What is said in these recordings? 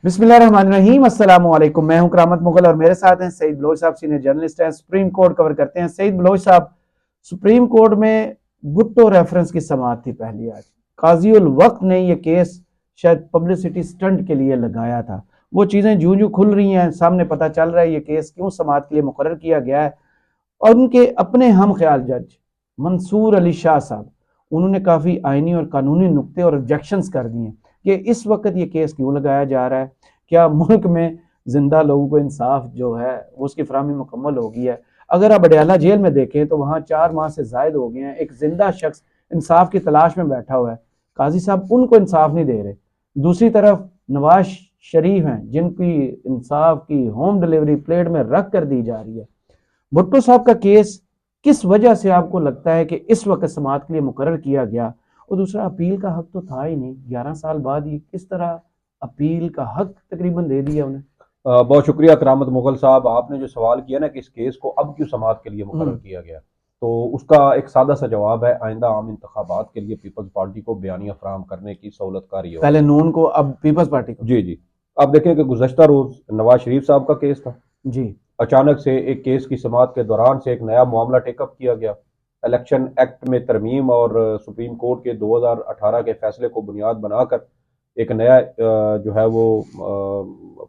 बिस्मिल्लाहिर्रहमानिर्रहीम, अस्सलाम वालेकुम। मैं हूं करामत मुगल और मेरे साथ हैं सईद बलोच साहब, सीनियर जर्नलिस्ट हैं, सुप्रीम कोर्ट कवर करते हैं। सईद बलोच साहब, सुप्रीम कोर्ट में भुट्टो रेफरेंस की समाअत थी पहली आज। काजी उल वक्त ने यह केस शायद पब्लिसिटी स्टंट के लिए लगाया था। वो चीज़ें जूं जूं खुल रही हैं सामने पता चल रहा है ये केस क्यों समाअत के लिए मुकर्रर किया गया है। और उनके अपने हम ख्याल जज मंसूर अली शाह साहब, उन्होंने काफ़ी आइनी और कानूनी नुक्ते और ऑब्जेक्शंस कर दिए कि इस वक्त ये केस क्यों लगाया जा रहा है। क्या मुल्क में जिंदा लोगों को इंसाफ जो है वो उसकी फराहमी मुकम्मल हो गई है। अगर आप अडयाला जेल में देखें तो वहाँ 4 माह से जायद हो गए हैं, एक जिंदा शख्स इंसाफ की तलाश में बैठा हुआ है। काजी साहब उनको इंसाफ नहीं दे रहे। दूसरी तरफ नवाज शरीफ हैं जिनकी इंसाफ की होम डिलीवरी प्लेट में रख कर दी जा रही है। भुट्टो साहब का केस किस वजह से आपको लगता है कि इस वक्त समाअत के लिए मुकर्रर किया गया। और दूसरा, अपील का हक तो था ही नहीं, 11 साल बाद ये किस तरह अपील का हक तकरीबन दे दिया उन्हें। बहुत शुक्रिया करामत मुगल साहब। आपने जो सवाल किया ना कि इस केस को अब क्यों समाअत के लिए मुकर्रर किया गया, तो उसका एक सादा सा जवाब है, आइंदा आम इंतखाबात के लिए पीपल्स पार्टी को बयानिया फराहम करने की सहूलत कारी हो पहले रही नून को, अब पीपल्स पार्टी को। है। जी जी। आप देखें कि गुज़श्ता रोज नवाज शरीफ साहब का केस था। जी। अचानक से एक केस की समाअत के दौरान से एक नया मामला टेकअप किया गया। इलेक्शन एक्ट में तरमीम और सुप्रीम कोर्ट के 2018 के फैसले को बुनियाद बनाकर एक नया जो है वो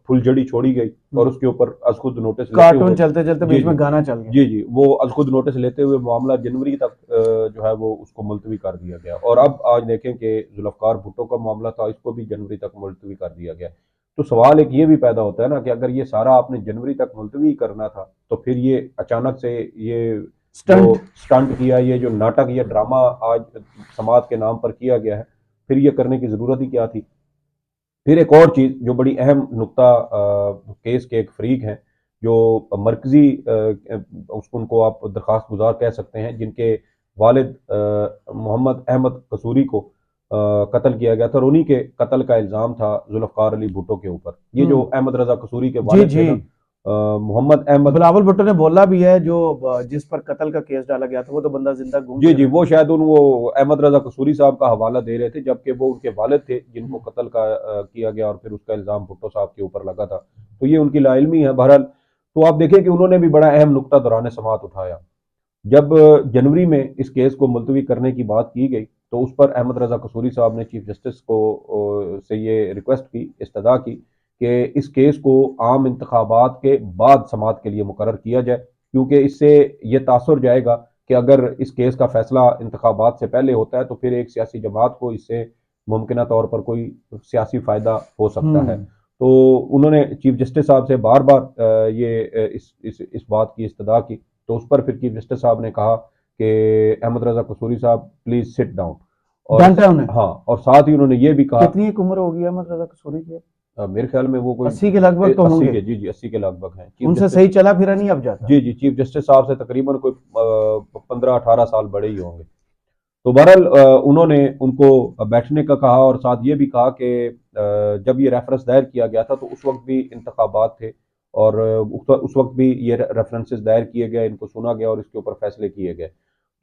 फुलझड़ी छोड़ी गई और उसके ऊपर अजखुद नोटिस लेते कार्टून हुए चलते चलते जी बीच जी में गाना चल गया। जी जी वो अजखुद नोटिस लेते हुए मामला जनवरी तक जो है वो उसको मुलतवी कर दिया गया। और अब आज देखें कि जुल्फ़िकार भुट्टो का मामला था, इसको भी जनवरी तक मुलतवी कर दिया गया। तो सवाल एक ये भी पैदा होता है ना कि अगर ये सारा आपने जनवरी तक मुलतवी करना था, तो फिर ये अचानक से ये जो स्टंट। स्टंट किया, ये जो नाटक, ये ड्रामा आज समाज के नाम पर किया गया है, फिर ये करने की ज़रूरत ही क्या थी। फिर एक और चीज़ जो बड़ी अहम नुक्ता, केस के एक फरीक हैं जो मरकजी उनको आप दरख्वास्त गुजार कह सकते हैं, जिनके वालिद मोहम्मद अहमद कसूरी को कत्ल किया गया था और उन्हीं के कत्ल का इल्ज़ाम था जुल्फ़िकार अली भुट्टो के ऊपर। ये जो अहमद रजा कसूरी के जी वालिद थे जी। ना, मोहम्मद अहमद, बिलावल भुट्टो ने बोला भी है जो जिस पर कत्ल का केस डाला गया था वो तो बंदा जिंदा घूम जी फिर जी, रहा वो शायद वो अहमद रजा कसूरी साहब का हवाला दे रहे थे, जबकि वो उनके वालिद थे जिनको है। कत्ल का किया गया और फिर उसका इल्ज़ाम भुट्टो साहब के ऊपर लगा था। तो ये उनकी लाइल्मी है। बहरहाल, तो आप देखें कि उन्होंने भी बड़ा अहम नुक्ता दौरान समाअत उठाया। जब जनवरी में इस केस को मुलतवी करने की बात की गई, तो उस पर अहमद रजा कसूरी साहब ने चीफ जस्टिस को से ये रिक्वेस्ट की, इस्तदा की कि इस केस को आम इंतखाबात के बाद समाअत के लिए मुकर्रर किया जाए, क्योंकि इससे ये तासुर जाएगा कि अगर इस केस का फैसला इंतखाबात से पहले होता है तो फिर एक सियासी जमात को इससे मुमकिन तौर पर कोई सियासी फ़ायदा हो सकता है। तो उन्होंने चीफ जस्टिस साहब से बार बार इस बात की इस्तदा की। तो उस पर फिर चीफ जस्टिस साहब ने कहा कि अहमद रजा कसूरी साहब प्लीज सिट डाउन। और डांटा उन्हें। हाँ, और साथ ही उन्होंने ये भी कहा, कितनी एक उम्र होगी अहमद रजा कसूरी की। मेरे ख्याल में वो कोई 80 के लगभग तो 80 होंगे। के, जी जी, 80 के लगभग हैं चीफ उनसे जस्टिस। सही चला फिरा नहीं अब जाता। जी जी, चीफ जस्टिस साहब से तकरीबन कोई 15-18 साल बड़े ही होंगे। तो बहरहाल उन्होंने उनको बैठने का कहा और साथ ये भी कहा कि जब ये रेफरेंस दायर किया गया था तो उस वक्त भी इंतखाबात थे और उस वक्त भी ये रेफरेंसेस दायर किए गए, इनको सुना गया और इसके ऊपर फैसले किए गए।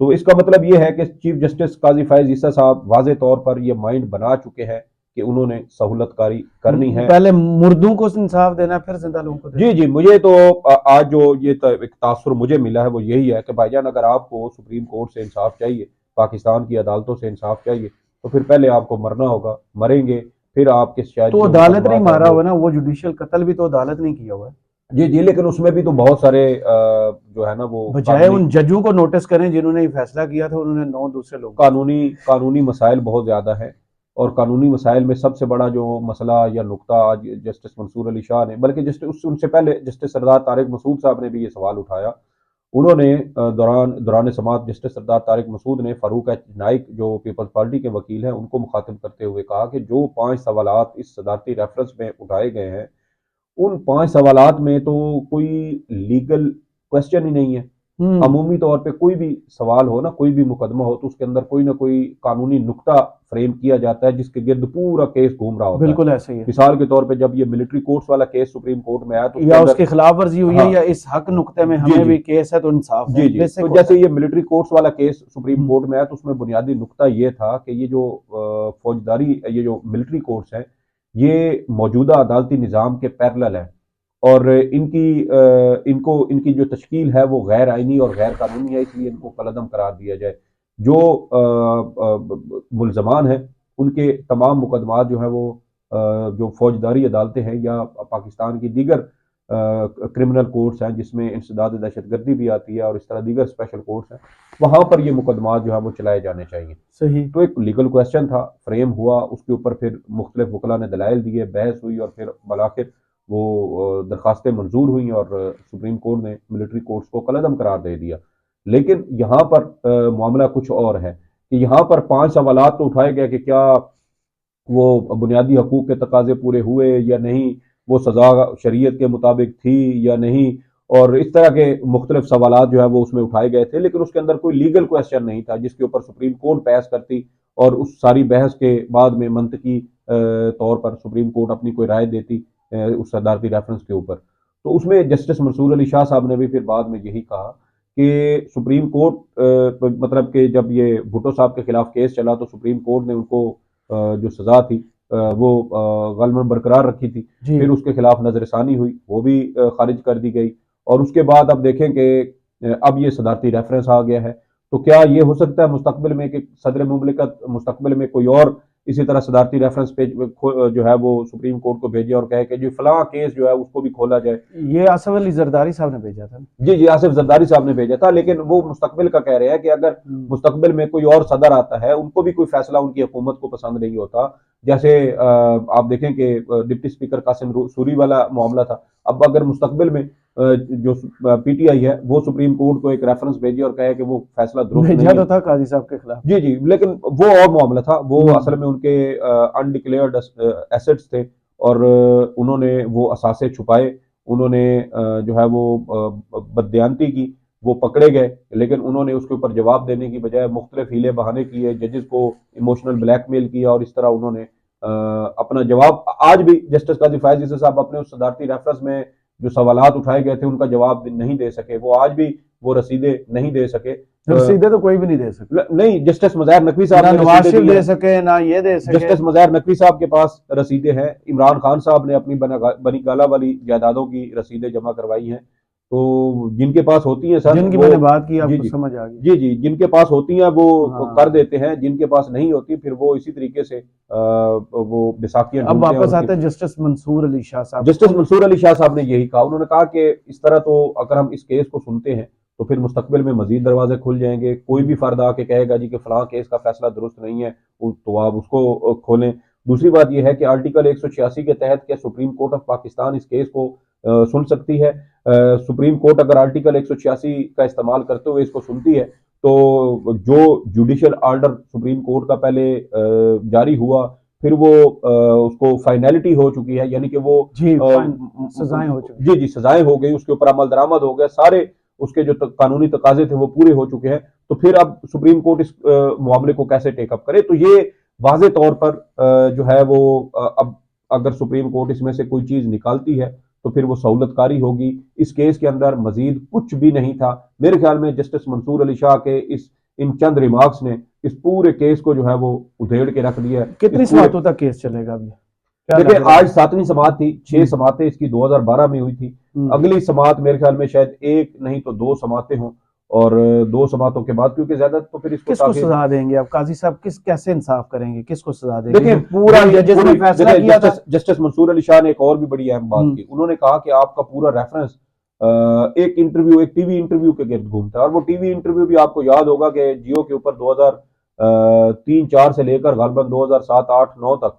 तो इसका मतलब ये है कि चीफ जस्टिस काजी फायज ईसा साहब वाजे तौर पर ये माइंड बना चुके हैं कि उन्होंने सहूलतकारी करनी है। पहले मुर्दों को इंसाफ देना फिर जिंदा लोगों को जी देना। जी, मुझे तो आज जो ये एक तासुर मुझे मिला है वो यही है कि भाईजान, अगर आपको सुप्रीम कोर्ट से इंसाफ चाहिए, पाकिस्तान की अदालतों से इंसाफ चाहिए, तो फिर पहले आपको मरना होगा, मरेंगे, फिर आपके शायद तो जो अदालत नहीं मुकदमात है मारा वो। हुआ ना, वो जुडिशियल कत्ल भी तो अदालत नहीं किया हुआ है। जी जी, लेकिन उसमें भी तो बहुत सारे जो है ना वो बजाय कानूनी उन जजों को नोटिस करें जिन्होंने ये फैसला किया था, उन्होंने 9 दूसरे लोगों को। कानूनी कानूनी मसाइल बहुत ज़्यादा हैं। और कानूनी मसाइल में सबसे बड़ा जो मसला या नुकता आज जस्टिस मंसूर अली शाह ने, बल्कि जस्टिस उनसे पहले जस्टिस सरदार तारिक मसूद साहब ने भी ये सवाल उठाया। उन्होंने दौरान दौरान समाअत जस्टिस सरदार तारिक मसूद ने फ़ारूक एच नाइक जो पीपल्स पार्टी के वकील हैं उनको मुखातिब करते हुए कहा कि जो 5 सवालात इस सदारती रेफरेंस में उठाए गए हैं, उन 5 सवालात में तो कोई लीगल क्वेश्चन ही नहीं है। अमूमी तौर पे कोई भी सवाल हो ना, कोई भी मुकदमा हो, तो उसके अंदर कोई ना कोई कानूनी नुक्ता फ्रेम किया जाता है जिसके गिर्द पूरा केस घूम रहा होता है। बिल्कुल ऐसे ही है। मिसाल के तौर पे जब ये मिलिट्री कोर्ट्स वाला केस सुप्रीम कोर्ट में आया तो उसके या अंदर, उसकी खिलाफ वर्जी हुई है हाँ, या इस हक नुक्ते में जी हमें जी भी केस है तो इंसाफ जी दें, जी, तो बेसिक होता जैसे है। ये मिलिट्री कोर्ट्स वाला केस सुप्रीम कोर्ट में आया तो उसमें बुनियादी नुक्ता ये था कि ये जो फौजदारी, ये जो मिलिट्री कोर्ट्स हैं, ये मौजूदा अदालती निज़ाम के पैरेलल है और इनकी जो तश्कील है वो गैर आइनी और गैर कानूनी है, इसलिए इनको कलअदम करार दिया जाए। जो मुल्ज़मान हैं उनके तमाम मुकदमात जो है वो जो फौजदारी अदालतें हैं या पाकिस्तान की दीगर क्रिमिनल कोर्ट्स हैं जिसमें इंसदाद दहशतगर्दी भी आती है और इस तरह दीगर स्पेशल कोर्ट्स हैं, वहाँ पर ये मुकदमात जो है वो चलाए जाने चाहिए। सही। तो एक लीगल क्वेश्चन था, फ्रेम हुआ, उसके ऊपर फिर मुख्तलिफ वकला ने दलाइल दिए, बहस हुई और फिर बलाखिर वो दरखास्तें मंजूर हुई और सुप्रीम कोर्ट ने मिलिट्री कोर्ट्स को कलअदम करार दे दिया। लेकिन यहाँ पर मामला कुछ और है कि यहाँ पर 5 सवालात तो उठाए गए कि क्या वो बुनियादी हकूक के तकाजे पूरे हुए या नहीं, वो सज़ा शरीयत के मुताबिक थी या नहीं, और इस तरह के मुख्तलिफ सवालात जो है वो उसमें उठाए गए थे, लेकिन उसके अंदर कोई लीगल क्वेश्चन नहीं था जिसके ऊपर सुप्रीम कोर्ट बहस करती और उस सारी बहस के बाद में मंतकी तौर पर सुप्रीम कोर्ट अपनी कोई राय देती उस सदारती रेफरेंस के ऊपर। तो उसमें जस्टिस मंसूर अली शाह साहब ने भी फिर बाद में यही कहा कि सुप्रीम कोर्ट मतलब कि जब ये भुट्टो साहब के खिलाफ केस चला तो सुप्रीम कोर्ट ने उनको जो सजा थी वो गलबन बरकरार रखी थी। फिर उसके खिलाफ नजरसानी हुई, वो भी खारिज कर दी गई और उसके बाद अब देखें कि अब ये सदारती रेफरेंस आ गया है। तो क्या ये हो सकता है मुस्तकबिल में कि सदर मुमलिकत मुस्तकबिल में कोई और इसी तरह सदारती रेफरेंस पे जो है वो सुप्रीम कोर्ट को भेजे और कहे कि जो फलां केस जो है उसको भी खोला जाए? ये आसिफ अली जरदारी साहब ने भेजा था। जी जी, आसिफ जरदारी साहब ने भेजा था, लेकिन वो मुस्तकबिल का कह रहे हैं कि अगर मुस्तकबिल में कोई और सदर आता है, उनको भी कोई फैसला उनकी हुकूमत को पसंद नहीं होता, जैसे आप देखें कि डिप्टी स्पीकर कासिम सूरी वाला मामला था। अब अगर मुस्तकबिल में जो पीटीआई है वो सुप्रीम कोर्ट को एक रेफरेंस भेजे और कहे कि वो फैसला दुरुस्त नहीं भेजा है, तो था काजी साहब के खिलाफ। जी जी, लेकिन वो और मामला था, वो असल में उनके अनडिक्लेयर्ड एसेट्स थे और उन्होंने वो असासे छुपाए, उन्होंने जो है वो बददयांती की, वो पकड़े गए, लेकिन उन्होंने उसके ऊपर जवाब देने की बजाय मुख्तलिफ हीले बहाने किए, जजेस को इमोशनल ब्लैकमेल किया और इस तरह उन्होंने अपना जवाब आज भी जस्टिस काजी फैज ईसा साहब अपने उस सदारती रेफरेंस में जो सवालात उठाए गए थे उनका जवाब नहीं दे सके, वो आज भी वो रसीदे नहीं दे सके। रसीदे तो कोई भी नहीं दे सकता, नहीं, जस्टिस मज़ाहिर नकवी साहब ना ने नवाज रसीदें शरीफ दी दे हैं, सके ना ये दे सके। जस्टिस मज़ाहिर नकवी साहब के पास रसीदें हैं, इमरान खान साहब ने अपनी बनी गाला वाली जायदादों की रसीदें जमा करवाई हैं। तो जिनके पास होती हैं सर, जिनकी वो मैंने बात की जी आपको जी समझ आ गई। जी जी, जिनके पास होती हैं वो हाँ। कर देते हैं, जिनके पास नहीं होती फिर वो इसी तरीके से वो बेसाखियां अब ढूंढते हैं और वापस आते उसकी। हैं जस्टिस मंसूर अली शाह साहब। जस्टिस मंसूर अली शाह साहब ने यही कहा, उन्होंने कहा कि इस तरह तो अगर हम इस केस को सुनते हैं तो फिर मुस्तकबिल में मजीद दरवाजे खुल जाएंगे, कोई भी फर्द आके कहेगा जी कि फलां केस का फैसला दुरुस्त नहीं है तो आप उसको खोलें। दूसरी बात यह है कि आर्टिकल 186 के तहत क्या सुप्रीम कोर्ट ऑफ पाकिस्तान इस केस को सुन सकती है? सुप्रीम कोर्ट अगर आर्टिकल 186 का इस्तेमाल करते हुए इसको सुनती है तो जो जुडिशियल ऑर्डर सुप्रीम कोर्ट का पहले जारी हुआ, फिर वो उसको फाइनलिटी हो चुकी है, यानी कि वो जी सजाएं हो चुकी। जी जी, सजाएं हो गई, उसके ऊपर अमल दरामद हो गया, सारे उसके जो कानूनी तकाजे थे वो पूरे हो चुके हैं। तो फिर अब सुप्रीम कोर्ट इस मामले को कैसे टेकअप करे? तो ये वाजे तौर पर जो है वो अब अगर सुप्रीम कोर्ट इसमें से कोई चीज निकालती है तो फिर वो सहूलतकारी होगी। इस केस के अंदर मजीद कुछ भी नहीं था मेरे ख्याल में। जस्टिस मंसूर अली शाह के इन चंद रिमार्क्स ने इस पूरे केस को जो है वो उधेड़ के रख दिया है। कितनी समातों तक केस चलेगा अभी? देखिए, आज 7वीं समात थी, 6 समातें इसकी 2012 में हुई थी। अगली समात मेरे ख्याल में शायद 1 नहीं तो 2 समातें हों और 2 समातों के बाद क्योंकि ज्यादा तो फिर इसको किसको सजा देंगे अब काजी साहब? कैसे इंसाफ करेंगे? किसको सजा देंगे? देखिए पूरा जजेस ने फैसला किया था। जस्टिस मंसूर अली शाह ने एक और भी बड़ी अहम बात की, उन्होंने कहा कि आपका पूरा रेफरेंस एक इंटरव्यू, एक टीवी इंटरव्यू के गिर्द घूमता है और वो टीवी इंटरव्यू भी आपको याद होगा कि जियो के ऊपर 2003-4 से लेकर गालबन 2007-8-9 तक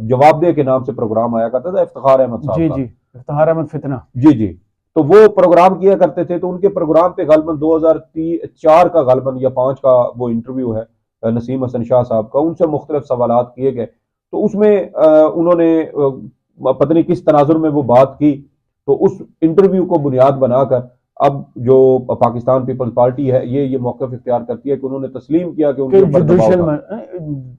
जवाबदेह के नाम से प्रोग्राम आया करता था इफ्तिखार अहमद साहब जी का। जी, इफ्तिखार अहमद फितना। जी जी, तो वो प्रोग्राम किया करते थे, तो उनके प्रोग्राम पे गालबन 2004 का गालबन या 5 का वो इंटरव्यू है नसीम हसन शाह साहब का, उनसे मुख्तलिफ सवालात किए गए। तो उसमें उन्होंने पता नहीं किस तनाजुर में वो बात की, तो उस इंटरव्यू को बुनियाद बनाकर अब जो पाकिस्तान पीपल्स पार्टी है ये मौक़िफ़ इख्तियार करती है कि उन्होंने तस्लीम किया कि उनके ऊपर दबाव था,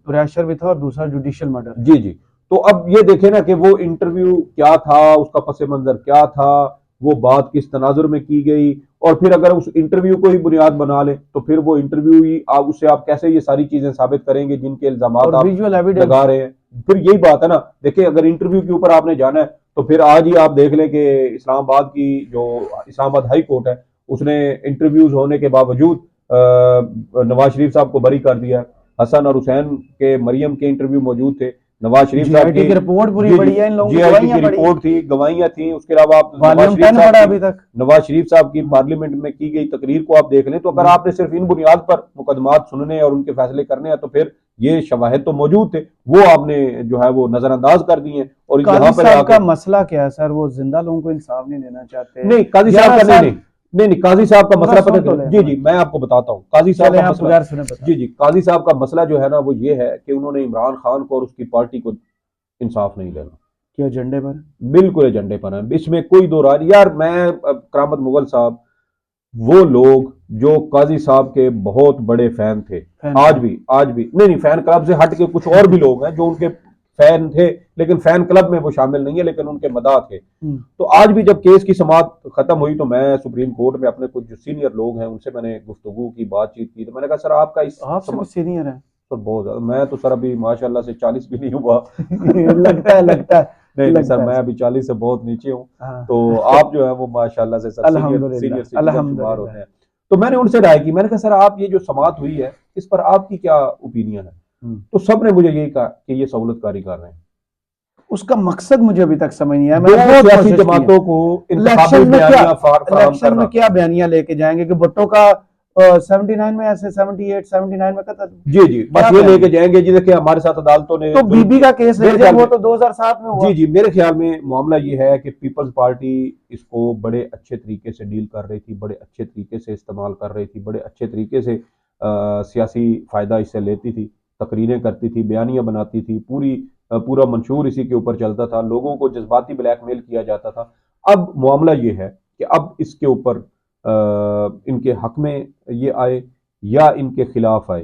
प्रेशर भी था और दूसरा जुडिशियल मर्डर। जी जी। तो अब ये देखे ना कि वो इंटरव्यू क्या था, उसका पस मंजर क्या था, वो बात किस तनाजुर में की गई, और फिर अगर उस इंटरव्यू को ही बुनियाद बना ले तो फिर वो इंटरव्यू ही उससे आप कैसे ये सारी चीजें साबित करेंगे जिनके इल्जाम आप विजुअल एविडेंस लगा रहे हैं। फिर यही बात है ना, देखिए अगर इंटरव्यू के ऊपर आपने जाना है तो फिर आज ही आप देख लें कि इस्लामाबाद की जो इस्लामाबाद हाई कोर्ट है उसने इंटरव्यूज होने के बावजूद नवाज शरीफ साहब को बरी कर दिया। हसन और हुसैन के मरियम के इंटरव्यू मौजूद थे, नवाज शरीफ साहब जीआईटी की रिपोर्ट पूरी जी जी पड़ी है, इन लोगों की जीआईटी की गवाहियां पड़ी, रिपोर्ट थी, गवाहियां थी। उसके अलावा आप वॉल्यूम 10 पड़ा अभी तक। नवाज शरीफ साहब की पार्लियामेंट में की गई तकरीर को आप देख लें, तो अगर आपने सिर्फ इन बुनियाद पर मुकदमात सुनने और उनके फैसले करने हैं तो फिर ये शवाहिद तो मौजूद थे, वो आपने जो है वो नजरअंदाज कर दिए। और काजी यहाँ पर साहब का मसला क्या है सर? वो जिंदा लोगों को इंसाफ नहीं देना चाहते? नहीं काजी साहब का नहीं नहीं नहीं काजी साहब का मसला पता तो है जी जी, मैं आपको बताता हूँ काजी साहब का मसला। जी जी, काजी साहब का मसला जो है ना वो ये है कि उन्होंने इमरान खान को और उसकी पार्टी को इंसाफ नहीं देना। क्या एजेंडे पर? बिल्कुल एजेंडे पर है, इसमें कोई दो राय यार। मैं करामत मुगल साहब वो लोग जो काजी साहब के बहुत बड़े फैन थे, आज भी नहीं फैन क्लब से हट के कुछ और भी लोग हैं जो उनके फैन थे, लेकिन फैन क्लब में वो शामिल नहीं है, लेकिन उनके मदाह थे। तो आज भी जब केस की समाअत खत्म हुई तो मैं सुप्रीम कोर्ट में अपने कुछ जो सीनियर लोग हैं उनसे मैंने गुफ्तगू की, बातचीत की, तो मैंने कहा सर आपका आपसे सीनियर है तो बहुत ज्यादा, मैं तो सर अभी माशाल्लाह से 40 भी नहीं हुआ लगता है नहीं सर, मैं अभी 40 से बहुत नीचे हूँ। हाँ। तो आप जो है वो माशाल्लाह से सर सीनियर सिटीजन शुमार होते हैं। तो मैंने उनसे राय की, मैंने कहा सर आप ये जो समाअत हुई है इस पर आपकी क्या ओपिनियन है? तो सब ने मुझे यही कहा कि ये सहूलतकारी कर रहे हैं। उसका मकसद मुझे अभी तक समझ नहीं आया। मैंने सियासी जमातों को इलेक्शन में क्या बयानियां लेके जाएंगे कि भुट्टो का 79 में ऐसे 78 79 में कत्ल? जी जी, बस ये लेके जाएंगे जी। देखिए हमारे साथ अदालतों ने तो बीबी का केस ले जाए, वो तो 2007 में हुआ। जी जी, मेरे ख्याल में मामला ये है कि पीपल्स पार्टी इसको बड़े अच्छे तरीके से डील कर रही थी, बड़े अच्छे तरीके से इस्तेमाल कर रही थी, बड़े अच्छे तरीके से सियासी फायदा इससे लेती थी, तकरीरें करती थी, बयानियां बनाती थी, पूरा मंशूर इसी के ऊपर चलता था, लोगों को जज्बाती ब्लैकमेल किया जाता था। अब मामला ये है कि अब इसके ऊपर इनके हक में ये आए या इनके खिलाफ आए,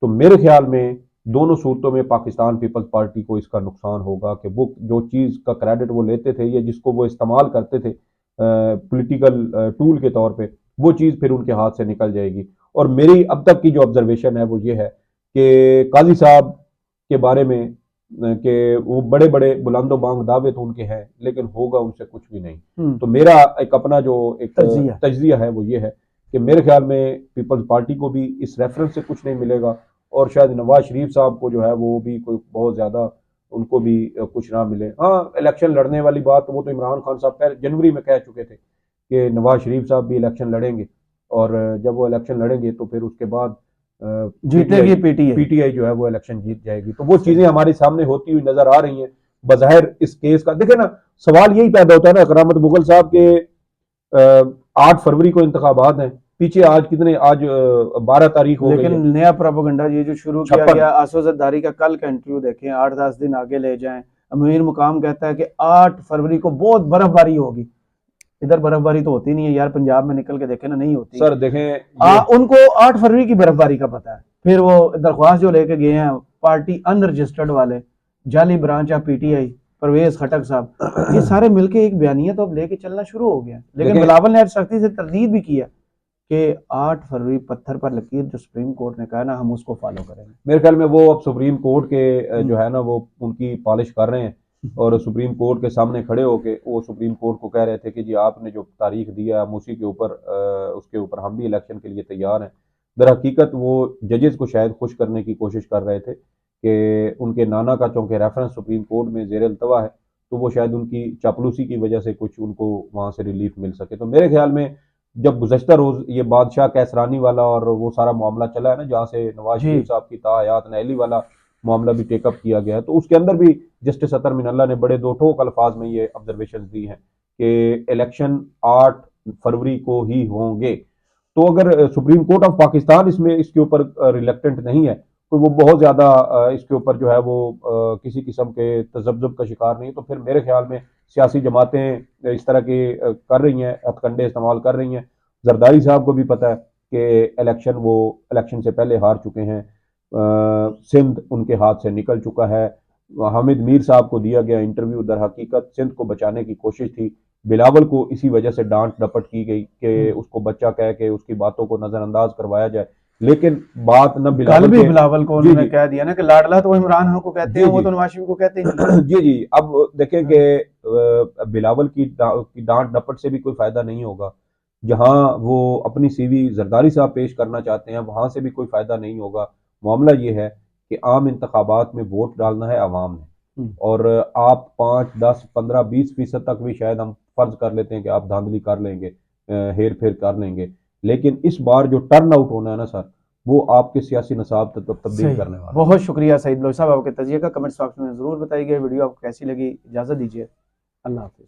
तो मेरे ख्याल में दोनों सूरतों में पाकिस्तान पीपल्स पार्टी को इसका नुकसान होगा कि वो जो चीज़ का क्रेडिट वो लेते थे या जिसको वो इस्तेमाल करते थे पॉलिटिकल टूल के तौर पे, वो चीज़ फिर उनके हाथ से निकल जाएगी। और मेरी अब तक की जो ऑब्जर्वेशन है वो ये है कि काजी साहब के बारे में कि वो बड़े बड़े बुलंदो बांग दावे तो उनके हैं, लेकिन होगा उनसे कुछ भी नहीं। तो मेरा एक अपना जो एक तज्जिया है वो ये है कि मेरे ख्याल में पीपल्स पार्टी को भी इस रेफरेंस से कुछ नहीं मिलेगा, और शायद नवाज शरीफ साहब को जो है वो भी कोई बहुत ज्यादा उनको भी कुछ ना मिले। हाँ, इलेक्शन लड़ने वाली बात वो तो इमरान खान साहब जनवरी में कह चुके थे कि नवाज शरीफ साहब भी इलेक्शन लड़ेंगे, और जब वो इलेक्शन लड़ेंगे तो फिर उसके बाद जीतेगी पीटीआई जो है वो इलेक्शन जीत जाएगी। तो वो चीजें हमारे सामने होती हुई नजर आ रही हैं। बज़ाहिर इस केस का देखे ना, सवाल यही पैदा होता है ना, करामत मुगल साहब के 8 फरवरी को इंतखाबात हैं, पीछे आज कितने, आज 12 तारीख हो गई है। लेकिन नया प्रोपेगेंडा ये जो शुरू किया गया, आसो जरदारी का कल का इंटरव्यू देखें, 8-10 दिन आगे ले जाएं। अमीर मुकाम कहता है कि 8 फरवरी को बहुत बर्फबारी होगी। इधर बर्फबारी तो होती नहीं है यार, पंजाब में निकल के देखे ना, नहीं होती सर। देखें उनको 8 फरवरी की बर्फबारी का पता है। फिर वो दरख्वास्त जो लेके गए हैं पार्टी अनरजिस्टर्ड वाले, जाली ब्रांच ऑफ पीटीआई, परवेज खटक साहब, ये सारे मिलके एक बयानिया तो अब लेके चलना शुरू हो गया। लेकिन बिलावल ने सख्ती से तरदीद भी किया कि 8 फरवरी पत्थर पर लकीर जो सुप्रीम कोर्ट ने कहा ना, हम उसको फॉलो करेंगे। मेरे ख्याल में वो अब सुप्रीम कोर्ट के जो है ना वो उनकी पॉलिश कर रहे हैं, और सुप्रीम कोर्ट के सामने खड़े होके वो सुप्रीम कोर्ट को कह रहे थे कि जी आपने जो तारीख दिया हम उसी के ऊपर उसके ऊपर हम भी इलेक्शन के लिए तैयार हैं। दर हकीकत वो जजेस को शायद खुश करने की कोशिश कर रहे थे कि उनके नाना का चूंकि रेफरेंस सुप्रीम कोर्ट में जेर अल्तवा है, तो वो शायद उनकी चापलूसी की वजह से कुछ उनको वहाँ से रिलीफ मिल सके। तो मेरे ख्याल में जब गुज़श्ता रोज ये बादशाह कैसरानी वाला और वो सारा मामला चला है ना, जहाँ से नवाज शरीफ साहब की तायात नैली वाला मामला भी टेकअप किया गया है, तो उसके अंदर भी जस्टिस अतर मिनल्ला ने बड़े दो ठोक अल्फाज में ये ऑब्जर्वेशन दी हैं कि इलेक्शन 8 फरवरी को ही होंगे। तो अगर सुप्रीम कोर्ट ऑफ पाकिस्तान इसमें इसके ऊपर रिलेक्टेंट नहीं है, तो वो बहुत ज्यादा इसके ऊपर जो है वो किसी किस्म के तजब्जुब का शिकार नहीं, तो फिर मेरे ख्याल में सियासी जमातें इस तरह के कर रही हैं, हथकंडे इस्तेमाल कर रही हैं। जरदारी साहब को भी पता है कि इलेक्शन से पहले हार चुके हैं, सिंध उनके हाथ से निकल चुका है। हामिद मीर साहब को दिया गया इंटरव्यू दर हकीकत सिंध को बचाने की कोशिश थी, बिलावल को इसी वजह से डांट डपट की गई कि उसको बच्चा कह के उसकी बातों को नजरअंदाज करवाया जाए। लेकिन बात न कल बिलावल भी के बिलावल को जी उन्होंने जी कह दिया ना कि लाडला तो इमरान खान को कहते जी हैं, वो जी तो नवाज शरीफ को कहते ही नहीं। जी जी। अब देखें कि बिलावल की डांट डपट से भी कोई फायदा नहीं होगा। जहां वो अपनी सीवी जरदारी साहब पेश करना चाहते हैं वहां से भी कोई फायदा नहीं होगा। मामला ये है कि आम इंतखाबात में वोट डालना है आवाम ने, हम्म, और आप 5, 10, 15, 20% तक भी शायद हम फर्ज कर लेते हैं कि आप धांधली कर लेंगे, हेर फेर कर लेंगे, लेकिन इस बार जो टर्न आउट होना है ना सर, वो आपके सियासी नसाब तब्दील सही। करने वाला है। बहुत शुक्रिया सईद बलोच साहब आपके तजिए का। कमेंट्स बॉक्स में जरूर बताइए वीडियो आपको कैसी लगी। इजाजत दीजिए, अल्लाह हाफिज।